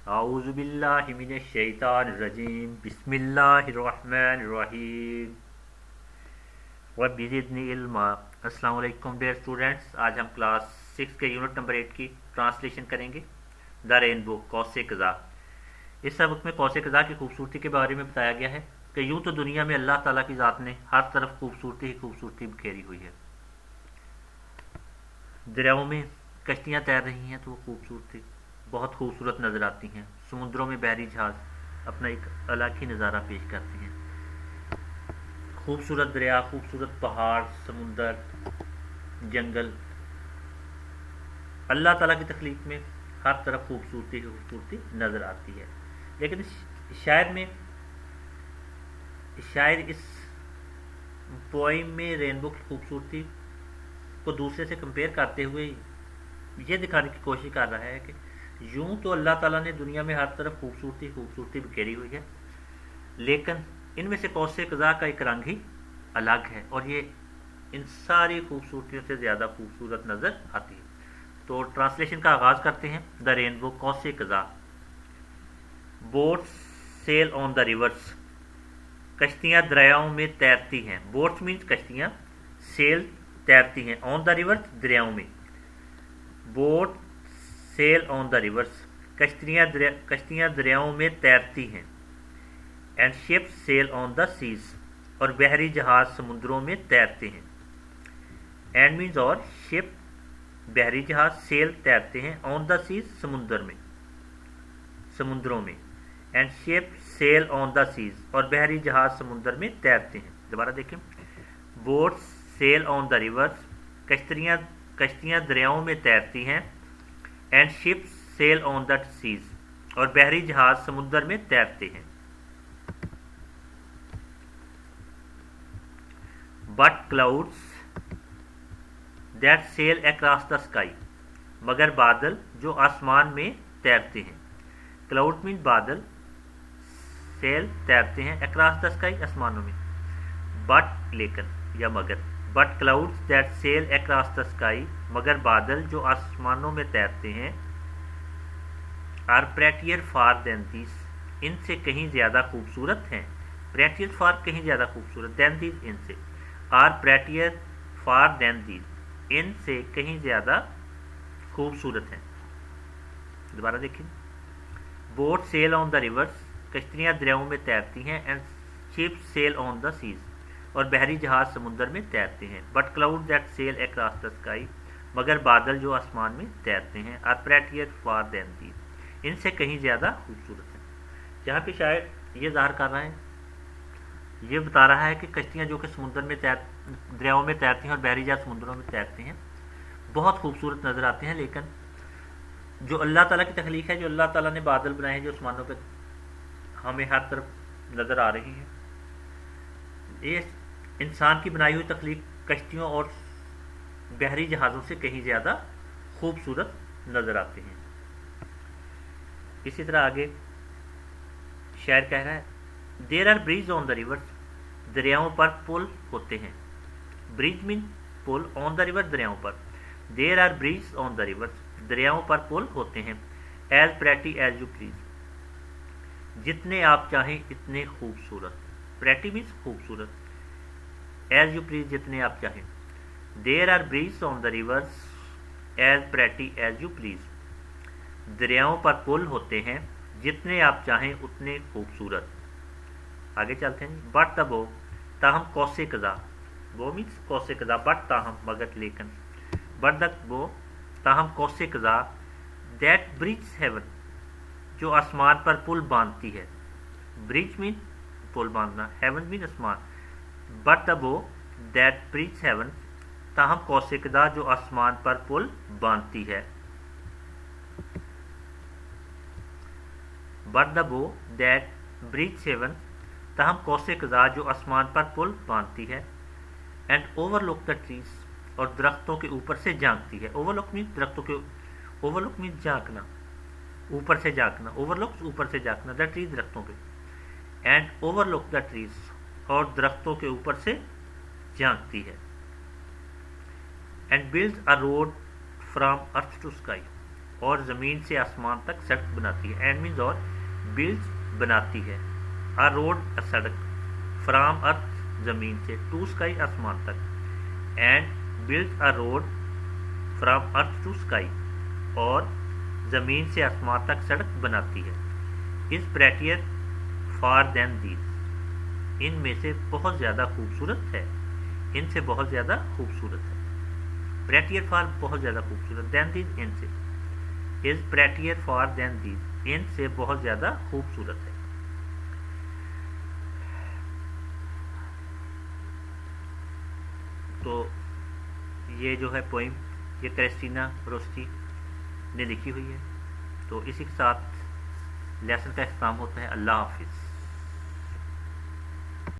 आऊज़ु बिल्लाहि मिनश शैतानिर रजीम बिस्मिल्लाहिर रहमानिर रहीम वबिज़िदनी इल्मा। अस्सलाम वालेकुम डियर स्टूडेंट्स, आज हम क्लास 6 के यूनिट नंबर 8 की ट्रांसलेशन करेंगे। द रेनबो कौसे कज़ा। इस सबक में कौसे कज़ा की खूबसूरती के बारे में बताया गया है कि यूँ तो दुनिया में अल्लाह ताला की ज़ात ने हर तरफ खूबसूरती ही खूबसूरती बिखेरी हुई है। दरियाओं में कश्तियाँ तैर रही हैं तो वो खूबसूरती बहुत खूबसूरत नज़र आती हैं। समुद्रों में बहरी जहाज़ अपना एक अलग ही नज़ारा पेश करते हैं। खूबसूरत दरिया, खूबसूरत पहाड़, समुंदर, जंगल, अल्लाह ताला की तख्लीक में हर तरफ खूबसूरती ही खूबसूरती नज़र आती है। लेकिन शायर इस पोइम में रेनबो की खूबसूरती को दूसरे से कंपेयर करते हुए ये दिखाने की कोशिश कर रहा है कि यूं तो अल्लाह ताला ने दुनिया में हर तरफ खूबसूरती खूबसूरती बिखेरी हुई है, लेकिन इनमें से कौसे कज़ा का एक रंग ही अलग है और ये इन सारी खूबसूरतियों से ज़्यादा खूबसूरत नज़र आती है। तो ट्रांसलेशन का आगाज़ करते हैं। द रेनबो कौसे कज़ा। Boats sail on the rivers. कश्तियाँ दरियाओं में तैरती हैं। बोट्स मीन्स कश्तियाँ, सेल तैरती हैं, ऑन द रिवर्स दरियाओं में। Boat sail on the rivers, कश्तियाँ दरियाओं में तैरती हैं। And ships sail on the seas, और बहरी जहाज समुद्रों में तैरते हैं। एंड मीन्स और, शिप बहरी जहाज, सेल तैरते हैं, ऑन द सीज समुद्रों में। And ship sail on the seas, और बहरी जहाज समुद्र में तैरते हैं। दोबारा देखें। Boats sail on the rivers, कश्तियाँ दरियाओं में तैरती हैं। And ships sail on the seas, और बहरी जहाज समुद्र में तैरते हैं। But clouds that sail across the sky, मगर बादल जो आसमान में तैरते हैं। क्लाउड मीन बादल, सेल तैरते हैं, अक्रॉस द स्काई आसमानों में। बट लेकिन या मगर, but clouds that sail across the sky, मगर बादल जो आसमानों में तैरते हैं। Are prettier far than this, इनसे कहीं ज़्यादा खूबसूरत हैं। प्रेटियर फार कहीं ज़्यादा खूबसूरत, देन दिस इनसे। Are prettier far than this, इनसे कहीं ज़्यादा खूबसूरत हैं। दोबारा देखें। Boat sail on the rivers, कश्तियाँ दरियाओं में तैरती हैं। And ships sail on the seas, और बहरी जहाज समुद्र में तैरते हैं। But cloud that sail across the sky, मगर बादल जो आसमान में तैरते हैं। Are prettier far than these, इनसे कहीं ज़्यादा खूबसूरत हैं। यहाँ पे शायद ये ज़ाहिर कर रहा है, ये बता रहा है कि कश्तियाँ जो कि समुद्र में दरियाओं में तैरती हैं और बहरी जहाज समुद्रों में तैरते हैं, बहुत खूबसूरत नज़र आते हैं। लेकिन जो अल्लाह ताला की तख्लीक है, जो अल्लाह ताला ने बादल बनाए हैं, जो आसमानों पे हमें हर तरफ नज़र आ रही है, ये इंसान की बनाई हुई तख्लीक कश्तियों और बहरी जहाज़ों से कहीं ज़्यादा खूबसूरत नज़र आते हैं। इसी तरह आगे शायर कह रहा है, there are bridge on the rivers, दरियाओं पर पुल होते हैं। ब्रिज मीन पुल, ऑन द रिवर दरियाओं पर। There are bridge on the rivers, दरियाओं पर पुल होते हैं। As pretty as you please, जितने आप चाहें इतने खूबसूरत। प्रेटी मीन्स खूबसूरत, एज यू प्लीज जितने आप चाहें। There are bridge on the rivers as pretty as you please, दरियाओं पर पुल होते हैं, जितने आप चाहें उतने खूबसूरत। आगे चलते हैं। बट द बो, ताहम कौसे कज़ा, वो मीन्स कौसे कज़ा, बट ताहम मगर लेकिन। बट द बो ताहम कौसे कज़ा, दैट ब्रिज हेवन, जो आसमान पर पुल बांधती है। ब्रिज मीन पुल बांधना, हेवन मीन आसमान। बट द बो दैट ब्रिज हेवन, ताहम कौसे कज़ा, जो आसमान पर पुल बांधती है। बट द बो दैट ब्रिज हेवन, ताहम कौसे कज़ा, जो आसमान पर पुल बांधती है। एंड ओवरलुक द ट्रीज, और दरख्तों के ऊपर से झांकती है। ओवरलुक मीन दरख्तों के, ओवरलुक मीन झांकना, ऊपर से झांकना। ओवरलुक ऊपर से झांकना, द ट्रीज दरख्तों पे। एंड ओवरलुक द ट्रीज, और दरख्तों के ऊपर से झांकती है। And build a road from earth to sky, اور زمین سے آسمان تک سڑک بناتی ہے. اینڈ مینز اور بلڈ بناتی ہے. آ روڈ سڑک فرام ارتھ زمین سے ٹو اسکائی آسمان تک. And build a road from earth to sky اور زمین سے آسمان تک سڑک بناتی ہے. از پریٹیئر فار دین دیز ان میں سے بہت زیادہ خوبصورت ہے. ان سے بہت زیادہ خوبصورت ہے. پریٹیئر فار بہت زیادہ خوبصورت. دین دیز ان سے. از پریٹیئر فار دین دیز ان سے بہت زیادہ خوبصورت ہے. تو یہ جو ہے پوئم یہ کریسٹینا روسٹی نے لکھی ہوئی ہے. تو اسی کے ساتھ لیسن کا اختتام ہوتا ہے. اللہ حافظ.